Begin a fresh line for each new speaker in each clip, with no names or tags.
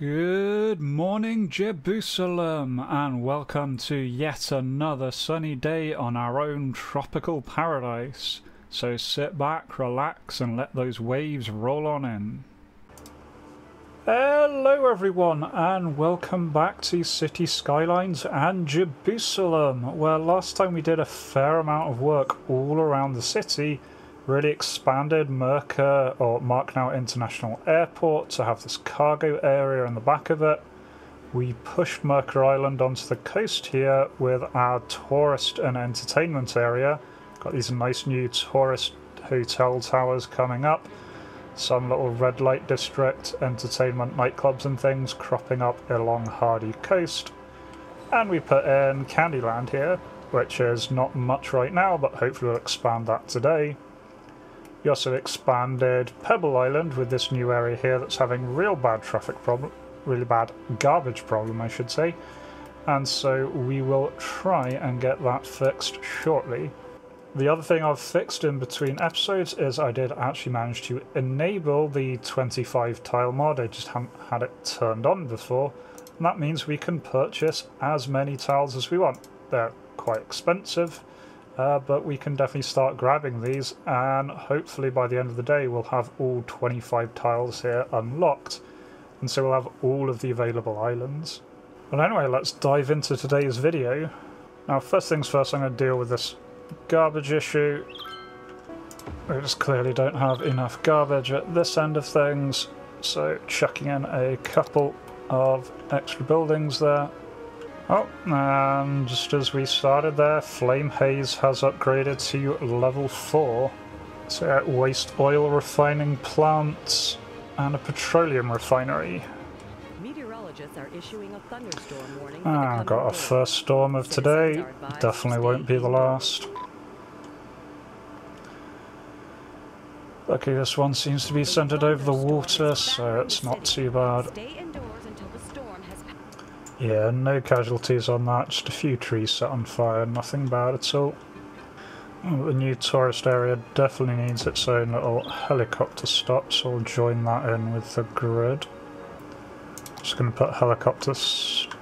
Good morning, Jebusulem, and welcome to yet another sunny day on our own tropical paradise. So sit back, relax, and let those waves roll on in. Hello everyone, and welcome back to City Skylines and Jebusulem, where last time we did a fair amount of work all around the city. Really expanded Merker, or Mark International Airport, to have this cargo area in the back of it. We pushed Merker Island onto the coast here with our tourist and entertainment area. Got these nice new tourist hotel towers coming up. Some little red light district, entertainment nightclubs and things cropping up along Hardy Coast. And we put in Candyland here, which is not much right now, but hopefully we'll expand that today. We also expanded Pebble Island with this new area here that's having real bad traffic problem, really bad garbage problem I should say, and so we will try and get that fixed shortly. The other thing I've fixed in between episodes is I did actually manage to enable the 25 tile mod. I just haven't had it turned on before, and that means we can purchase as many tiles as we want. They're quite expensive. But we can definitely start grabbing these, and hopefully by the end of the day we'll have all 25 tiles here unlocked, and so we'll have all of the available islands. But anyway, let's dive into today's video. Now first things first, I'm going to deal with this garbage issue. We just clearly don't have enough garbage at this end of things, so chucking in a couple of extra buildings there. Oh, and just as we started there, Flame Haze has upgraded to level 4. So waste oil refining plants and a petroleum refinery.
Meteorologists are issuing a thunderstorm warning.
Got our first storm of today. Definitely won't be the last. Luckily this one seems to be centered over the water, so it's not too bad. Yeah, no casualties on that, just a few trees set on fire, nothing bad at all. Oh, the new tourist area definitely needs its own little helicopter stop, so I'll join that in with the grid. Just going to put helicopter stop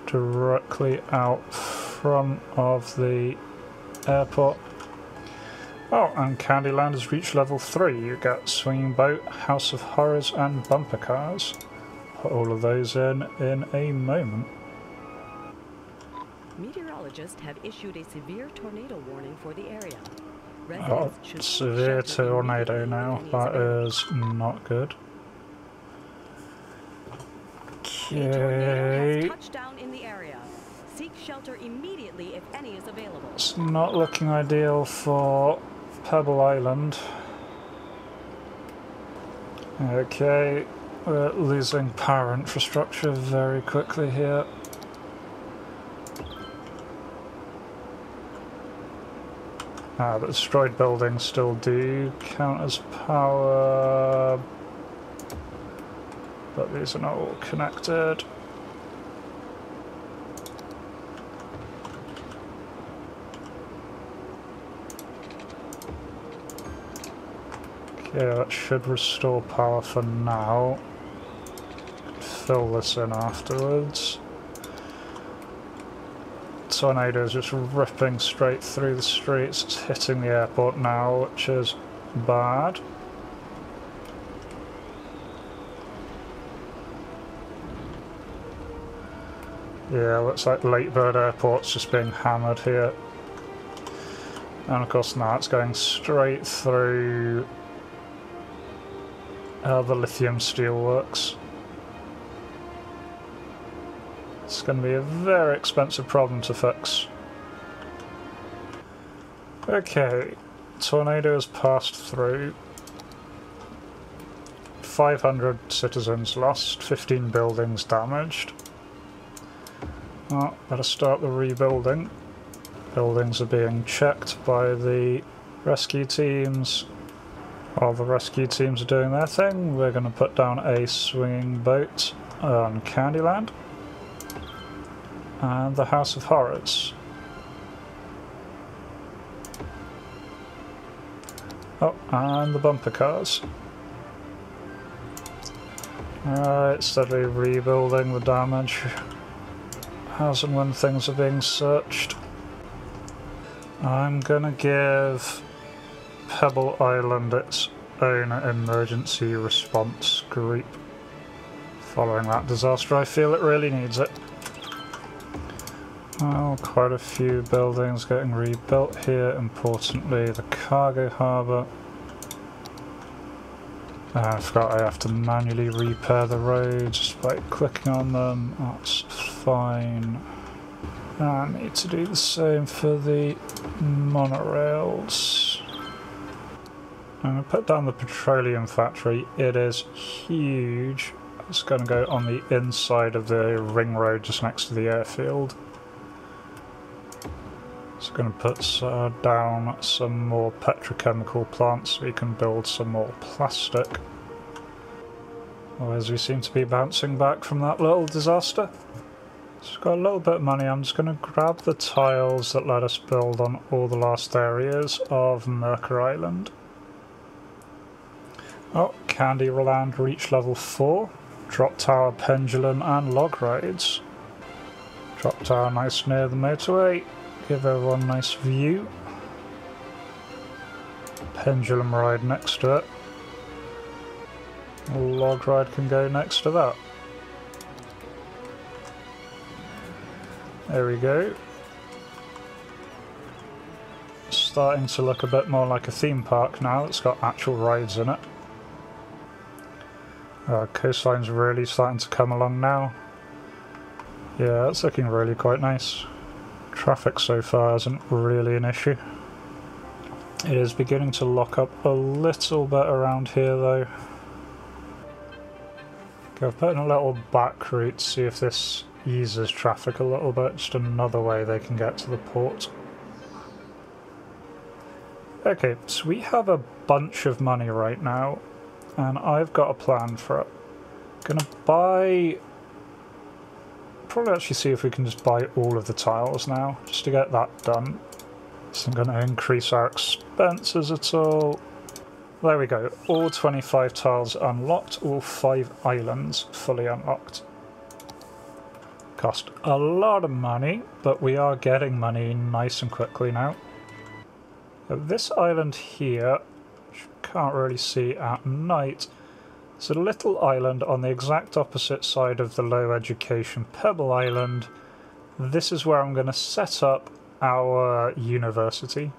directly out front of the airport. Oh, and Candyland has reached level 3. You get Swinging Boat, House of Horrors and Bumper Cars. Put all of those in a moment.
Meteorologists have issued a severe tornado warning for the area.
Oh, severe tornado now. That is not good. Okay.
Touchdown in the area. Seek shelter immediately if any is available.
It's not looking ideal for Pebble Island. Okay. We're losing power infrastructure very quickly here. The destroyed buildings still do count as power, but these are not all connected. Okay, that should restore power for now. Fill this in afterwards. Tornado is just ripping straight through the streets. It's hitting the airport now, which is bad. Yeah, looks like Latebird Airport's just being hammered here. And of course now it's going straight through the lithium steelworks. It's going to be a very expensive problem to fix. Okay, tornado has passed through. 500 citizens lost, 15 buildings damaged. Oh, better start the rebuilding. Buildings are being checked by the rescue teams. While the rescue teams are doing their thing, we're going to put down a swinging boat on Candyland. And the House of Horrors. Oh, and the bumper cars. Alright, steadily rebuilding the damage as and when things are being searched. I'm gonna give Pebble Island its own emergency response group. Following that disaster, I feel it really needs it. Well, quite a few buildings getting rebuilt here. Importantly, the cargo harbour. I forgot I have to manually repair the roads by clicking on them. That's fine. I need to do the same for the monorails. I'm going to put down the petroleum factory. It is huge. It's going to go on the inside of the ring road just next to the airfield. It's going to put down some more petrochemical plants so we can build some more plastic. Well, as we seem to be bouncing back from that little disaster. So we've got a little bit of money. I'm just going to grab the tiles that let us build on all the last areas of Merker Island. Oh, Candyland reached level 4. Drop tower, pendulum and log rides. Drop tower nice near the motorway. Give everyone a nice view. Pendulum ride next to it. Log ride can go next to that. There we go. Starting to look a bit more like a theme park now. It's got actual rides in it. Coastline's really starting to come along now. Yeah, it's looking really quite nice. Traffic so far isn't really an issue. It is beginning to lock up a little bit around here though. Okay, I've put in a little back route to see if this eases traffic a little bit. Just another way they can get to the port. Okay, so we have a bunch of money right now and I've got a plan for it. I'm gonna buy... probably actually see if we can just buy all of the tiles now, just to get that done. So I'm going to increase our expenses at all. There we go, all 25 tiles unlocked, all 5 islands fully unlocked. Cost a lot of money, but we are getting money nice and quickly now. So this island here, which you can't really see at night, it's a little island on the exact opposite side of the low education Pebble Island. This is where I'm going to set up our university.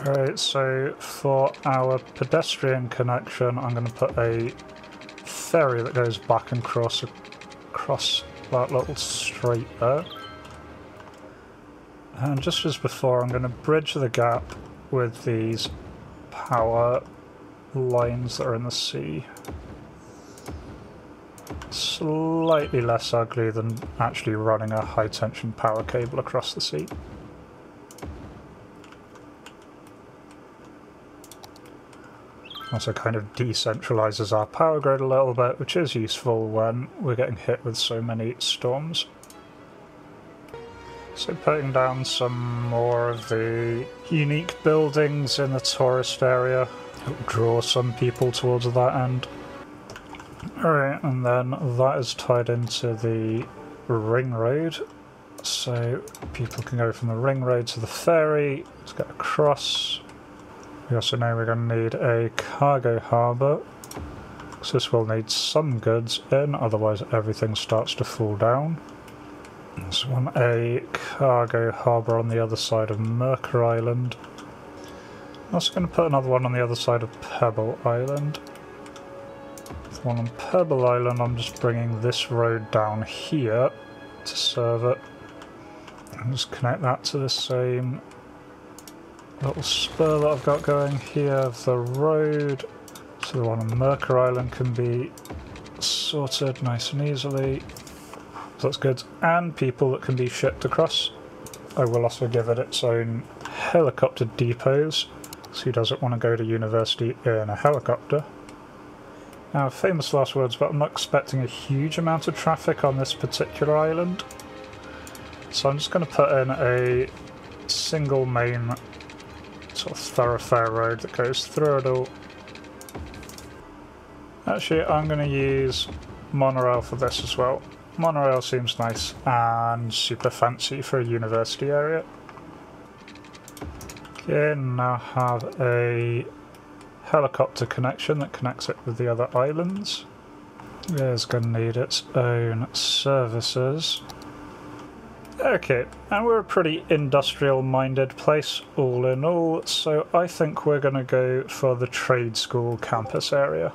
Alright, so for our pedestrian connection I'm going to put a ferry that goes back and across that little strait there. And just as before I'm going to bridge the gap with these power lines that are in the sea. Slightly less ugly than actually running a high tension power cable across the sea. Also kind of decentralises our power grid a little bit, which is useful when we're getting hit with so many storms. So putting down some more of the unique buildings in the tourist area. It'll draw some people towards that end. Alright, and then that is tied into the ring road. So people can go from the ring road to the ferry to get across. We also know we're going to need a cargo harbour. So this will need some goods in, otherwise everything starts to fall down. So we want a cargo harbour on the other side of Merker Island. I'm also going to put another one on the other side of Pebble Island. The one on Pebble Island, I'm just bringing this road down here to serve it. And just connect that to the same little spur that I've got going here of the road. So the one on Merker Island can be sorted nice and easily. So that's good. And people that can be shipped across. I will also give it its own helicopter depots. So who doesn't want to go to university in a helicopter? Now, famous last words, but I'm not expecting a huge amount of traffic on this particular island. So I'm just going to put in a single main sort of thoroughfare road that goes through it all. Actually, I'm going to use monorail for this as well. Monorail seems nice and super fancy for a university area. Okay, now have a helicopter connection that connects it with the other islands. It's going to need its own services. Okay, and we're a pretty industrial-minded place all in all, so I think we're going to go for the trade school campus area.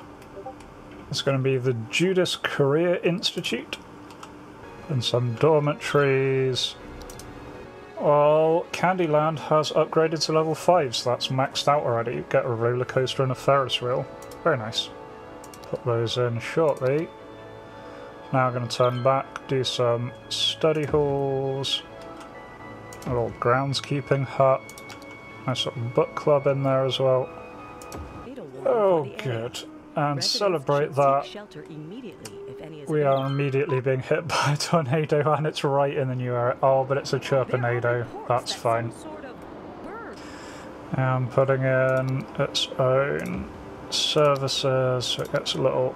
It's going to be the Judas Career Institute and some dormitories. Well, Candyland has upgraded to level 5, so that's maxed out already. You get a roller coaster and a Ferris wheel. Very nice. Put those in shortly. Now I'm going to turn back, do some study halls, a little groundskeeping hut, nice little book club in there as well. Oh, good. And celebrate that, we are immediately being hit by a tornado and it's right in the new area. Oh, but it's a chirpinado. That's fine. And putting in its own services, so it gets a little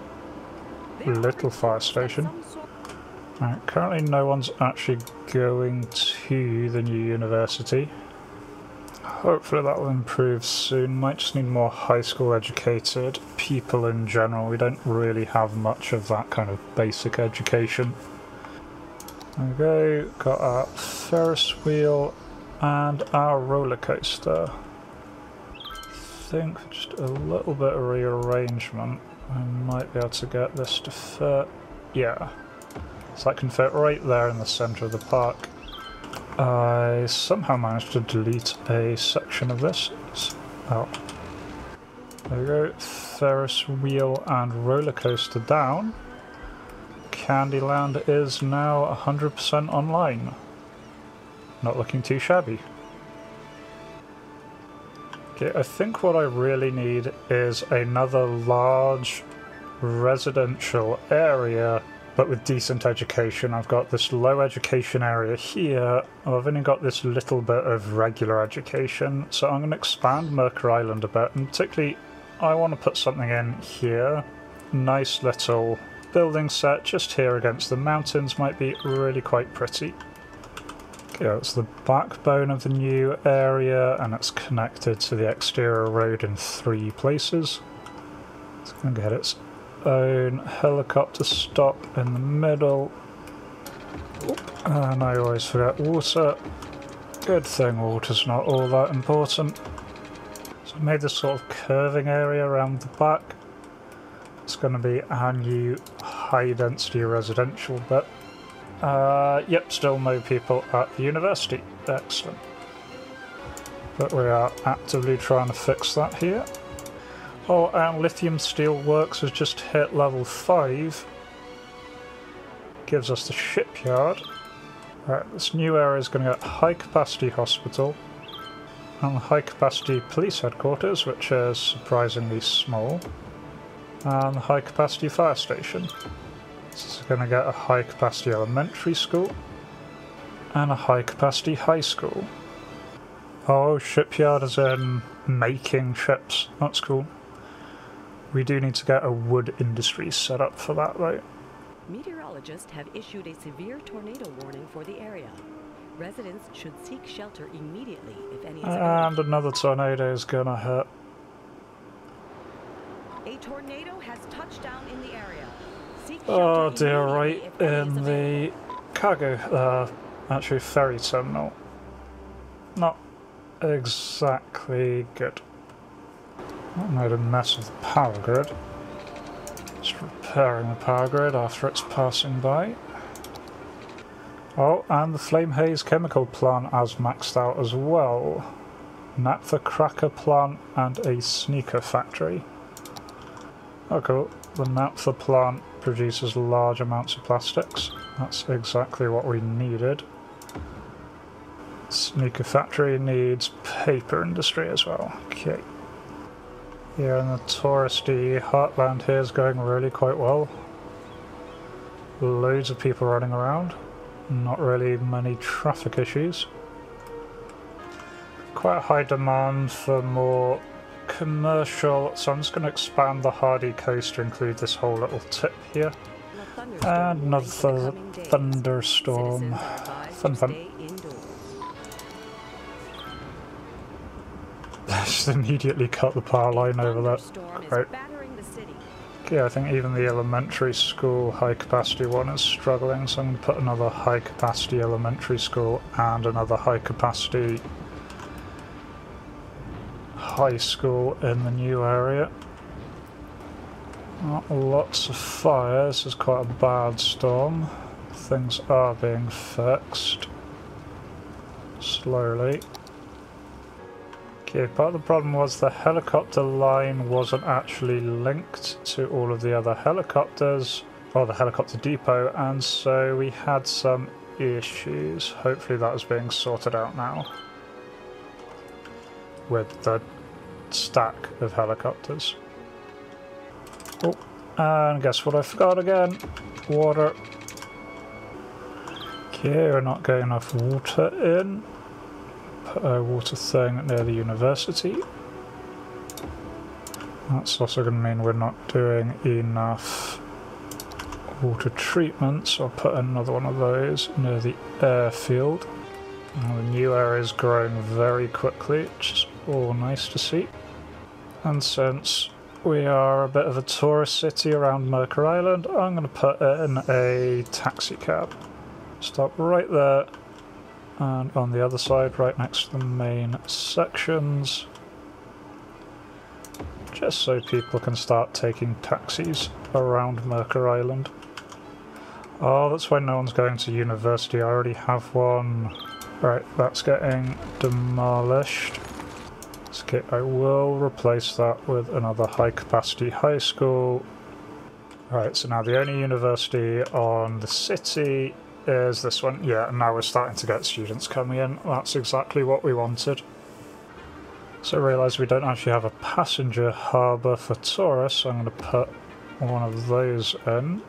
fire station. Right, currently no one's actually going to the new university. Hopefully that will improve soon. Might just need more high school educated people in general. We don't really have much of that kind of basic education. There we go, got our Ferris wheel and our roller coaster. I think just a little bit of rearrangement I might be able to get this to fit. Yeah, so that can fit right there in the centre of the park. I somehow managed to delete a section of this. Oh. There we go. Ferris wheel and roller coaster down. Candyland is now 100% online. Not looking too shabby. Okay, I think what I really need is another large residential area, but with decent education. I've got this low education area here. I've only got this little bit of regular education, so I'm going to expand Merker Island a bit, and particularly I want to put something in here. Nice little building set just here against the mountains might be really quite pretty. Okay, it's the backbone of the new area and it's connected to the exterior road in 3 places. It's going to get its own helicopter stop in the middle. And I always forget water. Good thing water's not all that important. So I made this sort of curving area around the back. It's going to be our new high density residential bit. Yep, still no people at the university. Excellent. But we are actively trying to fix that here. Oh, and Lithium Steel Works has just hit level 5. Gives us the shipyard. Right, this new area is going to get high capacity hospital and the high capacity police headquarters, which is surprisingly small, and the high capacity fire station. This is going to get a high capacity elementary school and a high capacity high school. Oh, shipyard is in making ships. That's cool. We do need to get a wood industry set up for that though.
Meteorologists have issued a severe tornado warning for the area. Residents should seek shelter immediately if any is available.
And another tornado is gonna hit.
A tornado has touched down in the area. Seek
Oh
shelter
dear, right
immediately if any is
in
available.
the cargo, actually ferry terminal. Not exactly good. I made a mess of the power grid. Just repairing the power grid after it's passing by. Oh, and the Flame Haze chemical plant has maxed out as well. Naphtha cracker plant and a sneaker factory. Oh cool, the naphtha plant produces large amounts of plastics. That's exactly what we needed. Sneaker factory needs paper industry as well. Okay. Here in the touristy heartland here is going really quite well. Loads of people running around. Not really many traffic issues. Quite a high demand for more commercial, so I'm just going to expand the Hardy coast to include this whole little tip here. And another thunderstorm. Fun, fun. Just immediately cut the power line over that. Great. Okay, I think even the elementary school high capacity one is struggling, so I'm going to put another high capacity elementary school and another high capacity high school in the new area. Not lots of fires, this is quite a bad storm. Things are being fixed slowly. Okay, part of the problem was the helicopter line wasn't actually linked to all of the other helicopters, or the helicopter depot, and so we had some issues. Hopefully that is being sorted out now with the stack of helicopters. Oh, and guess what I forgot again? Water. Okay, we're not getting enough water in. Put a water thing near the university. That's also going to mean we're not doing enough water treatment, so I'll put another one of those near the airfield. And the new area is growing very quickly, which is all nice to see. And since we are a bit of a tourist city around Merker Island, I'm going to put in a taxi cab. Stop right there. And on the other side, right next to the main sections, just so people can start taking taxis around Merker Island. Oh, that's why no one's going to university. I already have one. Right, that's getting demolished. Okay, I will replace that with another high capacity high school. Right, so now the only university on the city is this one. Yeah, and now we're starting to get students coming in. That's exactly what we wanted. So I realise we don't actually have a passenger harbour for tourists, so I'm going to put one of those in.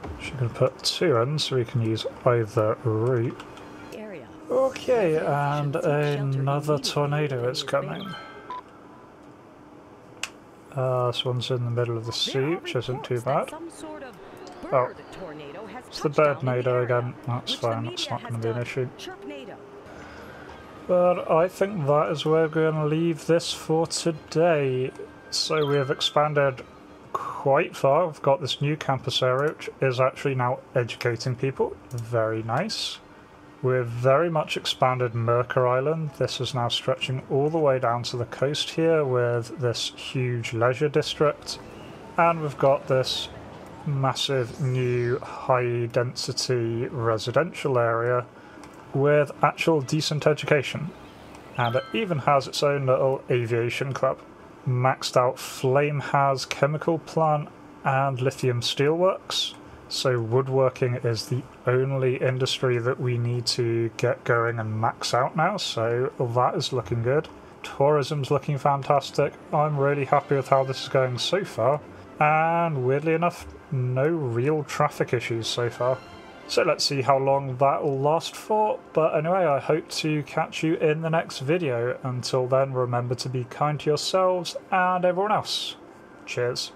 Actually going to put two in so we can use either route. Okay, and another tornado is coming. This one's in the middle of the sea, which isn't too bad. Oh, it's the birdnado again. That's fine, it's not going to be an issue. But I think that is where we're going to leave this for today. So we have expanded quite far. We've got this new campus area, which is actually now educating people. Very nice. We've very much expanded Merker Island. This is now stretching all the way down to the coast here with this huge leisure district. And we've got this massive new high density residential area with actual decent education. And it even has its own little aviation club. Maxed out flame has chemical plant and lithium steelworks. So woodworking is the only industry that we need to get going and max out now, so that is looking good. Tourism's looking fantastic. I'm really happy with how this is going so far, and weirdly enough, no real traffic issues so far. So let's see how long that will last for, but anyway, I hope to catch you in the next video. Until then, remember to be kind to yourselves and everyone else. Cheers.